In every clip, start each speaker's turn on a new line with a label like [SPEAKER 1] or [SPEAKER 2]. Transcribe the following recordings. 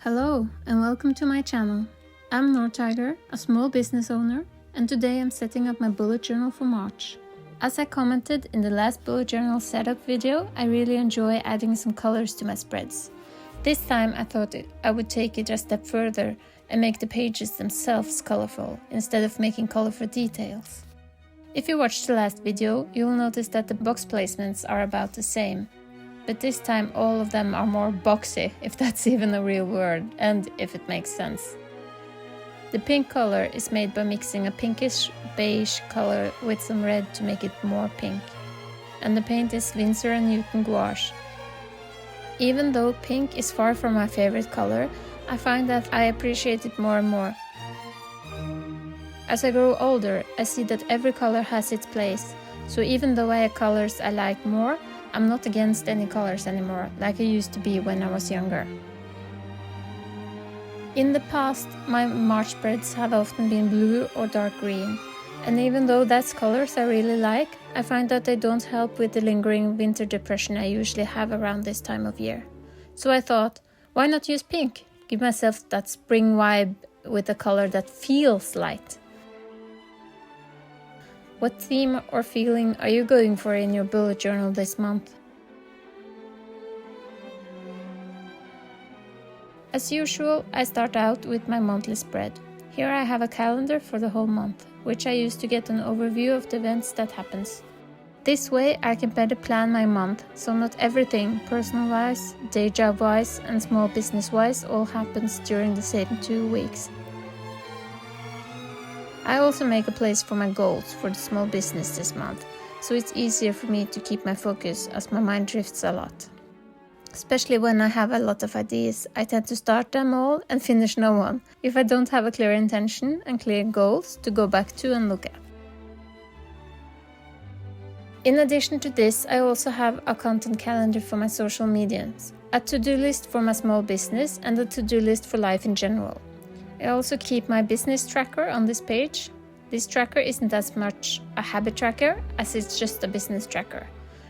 [SPEAKER 1] Hello and welcome to my channel. I'm Nortiger, a small business owner, and today I'm setting up my bullet journal for March. As I commented in the last bullet journal setup video, I really enjoy adding some colors to my spreads. This time I thought I would take it a step further and make the pages themselves colorful instead of making colorful details. If you watched the last video, you will notice that the box placements are about the same. But this time all of them are more boxy, if that's even a real word, and if it makes sense. The pink color is made by mixing a pinkish beige color with some red to make it more pink. And the paint is Winsor and Newton gouache. Even though pink is far from my favorite color, I find that I appreciate it more and more. As I grow older, I see that every color has its place, so even though I have colors I like more, I'm not against any colors anymore, like I used to be when I was younger. In the past, my March spreads have often been blue or dark green, and even though that's colors I really like, I find that they don't help with the lingering winter depression I usually have around this time of year. So I thought, why not use pink? Give myself that spring vibe with a color that feels light. What theme or feeling are you going for in your bullet journal this month? As usual, I start out with my monthly spread. Here I have a calendar for the whole month, which I use to get an overview of the events that happens. This way I can better plan my month, so not everything, personal-wise, day job-wise and small business-wise, all happens during the same 2 weeks. I also make a place for my goals for the small business this month, so it's easier for me to keep my focus as my mind drifts a lot. Especially when I have a lot of ideas, I tend to start them all and finish no one, if I don't have a clear intention and clear goals to go back to and look at. In addition to this, I also have a content calendar for my social medias, a to-do list for my small business and a to-do list for life in general. I also keep my business tracker on this page. This tracker isn't as much a habit tracker as it's just a business tracker.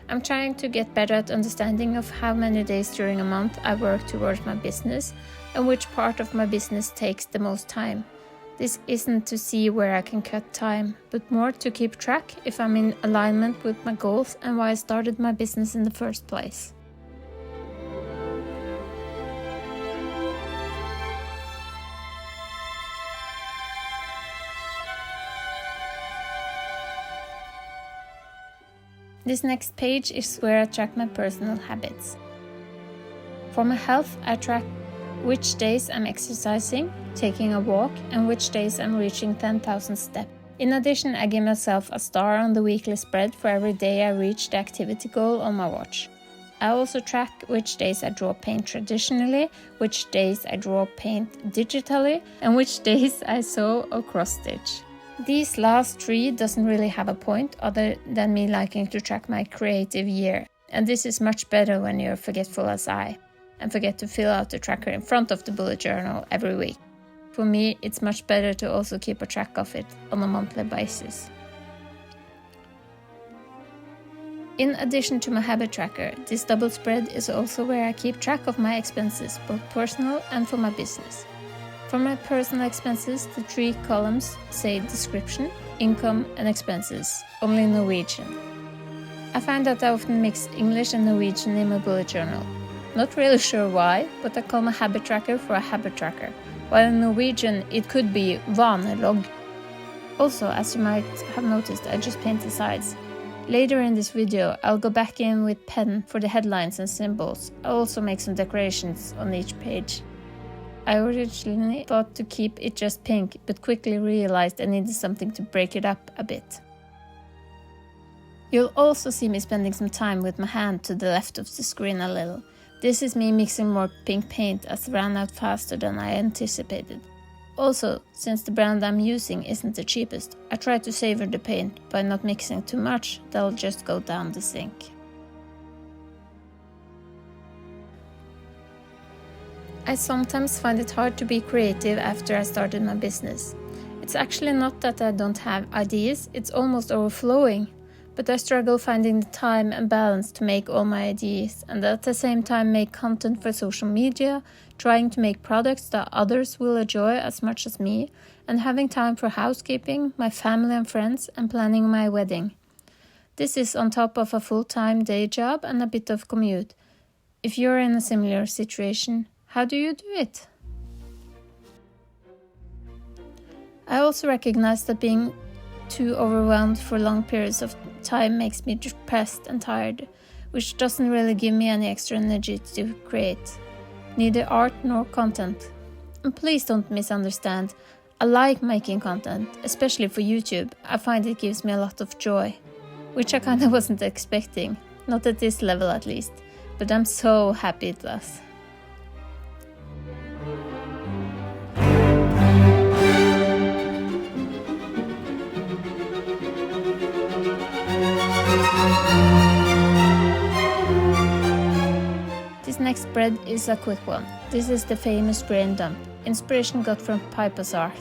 [SPEAKER 1] I'm trying to get better at understanding of how many days during a month I work towards my business and which part of my business takes the most time. This isn't to see where I can cut time, but more to keep track if I'm in alignment with my goals and why I started my business in the first place. This next page is where I track my personal habits. For my health, I track which days I'm exercising, taking a walk, and which days I'm reaching 10,000 steps. In addition, I give myself a star on the weekly spread for every day I reach the activity goal on my watch. I also track which days I draw paint traditionally, which days I draw paint digitally, and which days I sew or cross-stitch. These last 3 doesn't really have a point other than me liking to track my creative year, and this is much better when you're forgetful as I, and forget to fill out the tracker in front of the bullet journal every week. For me, it's much better to also keep a track of it on a monthly basis. In addition to my habit tracker, this double spread is also where I keep track of my expenses, both personal and for my business. For my personal expenses, the 3 columns say description, income and expenses, only in Norwegian. I find that I often mix English and Norwegian in my bullet journal. Not really sure why, but I call my habit tracker for a habit tracker, while in Norwegian it could be vanelogg. Also, as you might have noticed, I just paint the sides. Later in this video, I'll go back in with pen for the headlines and symbols. I'll also make some decorations on each page. I originally thought to keep it just pink, but quickly realized I needed something to break it up a bit. You'll also see me spending some time with my hand to the left of the screen a little. This is me mixing more pink paint as it ran out faster than I anticipated. Also, since the brand I'm using isn't the cheapest, I try to savor the paint by not mixing too much that'll just go down the sink. I sometimes find it hard to be creative after I started my business. It's actually not that I don't have ideas, it's almost overflowing. but I struggle finding the time and balance to make all my ideas and at the same time make content for social media, trying to make products that others will enjoy as much as me, and having time for housekeeping, my family and friends, and planning my wedding. This is on top of a full-time day job and a bit of commute. If you're in a similar situation, how do you do it? I also recognize that being too overwhelmed for long periods of time makes me depressed and tired, which doesn't really give me any extra energy to create, neither art nor content. And please don't misunderstand, I like making content, especially for YouTube. I find it gives me a lot of joy, which I kinda wasn't expecting, not at this level at least, but I'm so happy it does. This next spread is a quick one. This is the famous brain dump. Inspiration got from Pigma's art.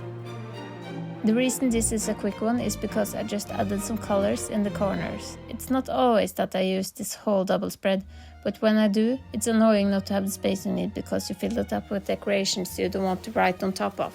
[SPEAKER 1] The reason this is a quick one is because I just added some colors in the corners. It's not always that I use this whole double spread, but when I do, it's annoying not to have the space you need because you fill it up with decorations you don't want to write on top of.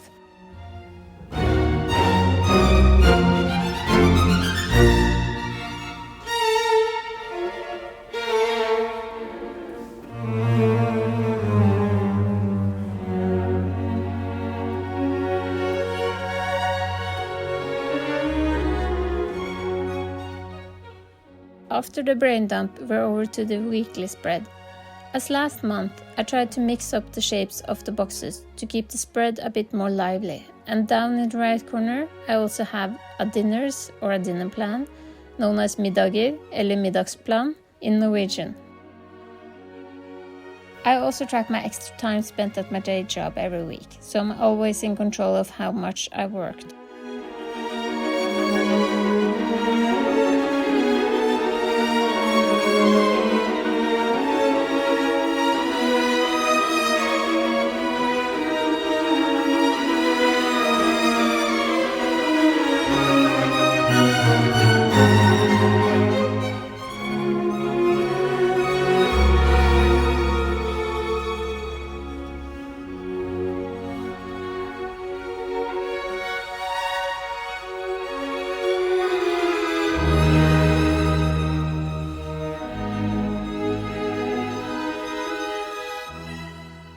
[SPEAKER 1] After the brain dump, we're over to the weekly spread. As last month, I tried to mix up the shapes of the boxes to keep the spread a bit more lively. And down in the right corner, I also have a dinners or a dinner plan, known as middager eller middagsplan in Norwegian. I also track my extra time spent at my day job every week, so I'm always in control of how much I worked.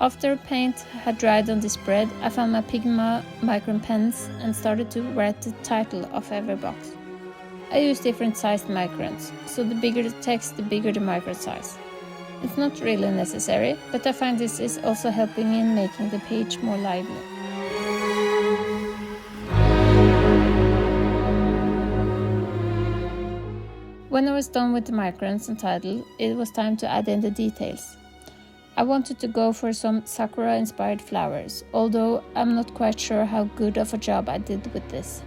[SPEAKER 1] After paint had dried on the spread, I found my Pigma Micron pens and started to write the title of every box. I use different sized microns, so the bigger the text, the bigger the micron size. It's not really necessary, but I find this is also helping in making the page more lively. When I was done with the microns and title, it was time to add in the details. I wanted to go for some sakura-inspired flowers, although I'm not quite sure how good of a job I did with this.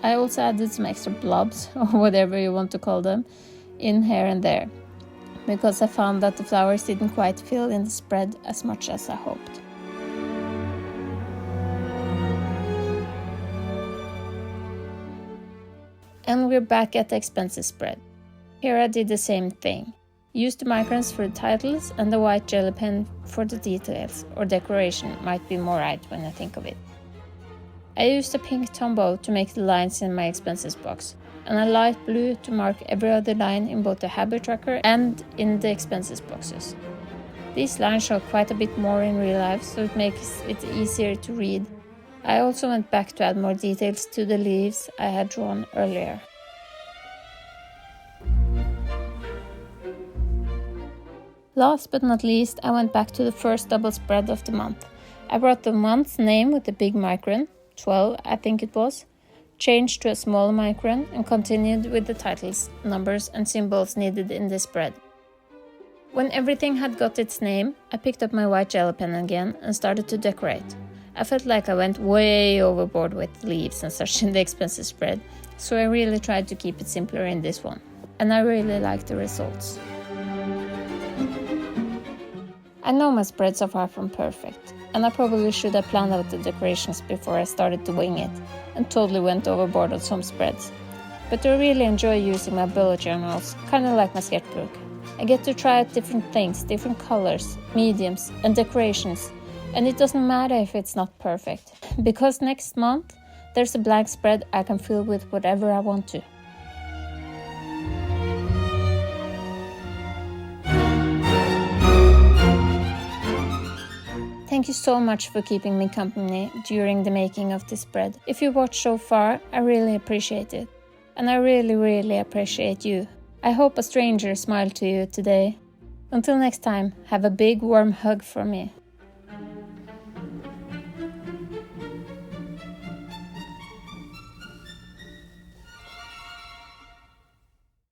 [SPEAKER 1] I also added some extra blobs, or whatever you want to call them, in here and there, because I found that the flowers didn't quite fill in the spread as much as I hoped. And we're back at the expenses spread. Here I did the same thing. Used the microns for the titles and the white jelly pen for the details, or decoration might be more right when I think of it. I used a pink tombow to make the lines in my expenses box, and a light blue to mark every other line in both the habit tracker and in the expenses boxes. These lines show quite a bit more in real life, so it makes it easier to read. I also went back to add more details to the leaves I had drawn earlier. Last but not least, I went back to the first double spread of the month. I brought the month's name with the big micron, 12 I think it was, changed to a small micron and continued with the titles, numbers and symbols needed in the spread. When everything had got its name, I picked up my white gel pen again and started to decorate. I felt like I went way overboard with leaves and such in the expenses spread, so I really tried to keep it simpler in this one, and I really like the results. I know my spreads are far from perfect, and I probably should have planned out the decorations before I started to wing it, and totally went overboard on some spreads. But I really enjoy using my bullet journals, kinda like my sketchbook. I get to try out different things, different colors, mediums, and decorations, and it doesn't matter if it's not perfect, because next month there's a blank spread I can fill with whatever I want to. Thank you so much for keeping me company during the making of this spread. If you watched so far, I really appreciate it. And I really appreciate you. I hope a stranger smiled to you today. Until next time, have a big warm hug from me.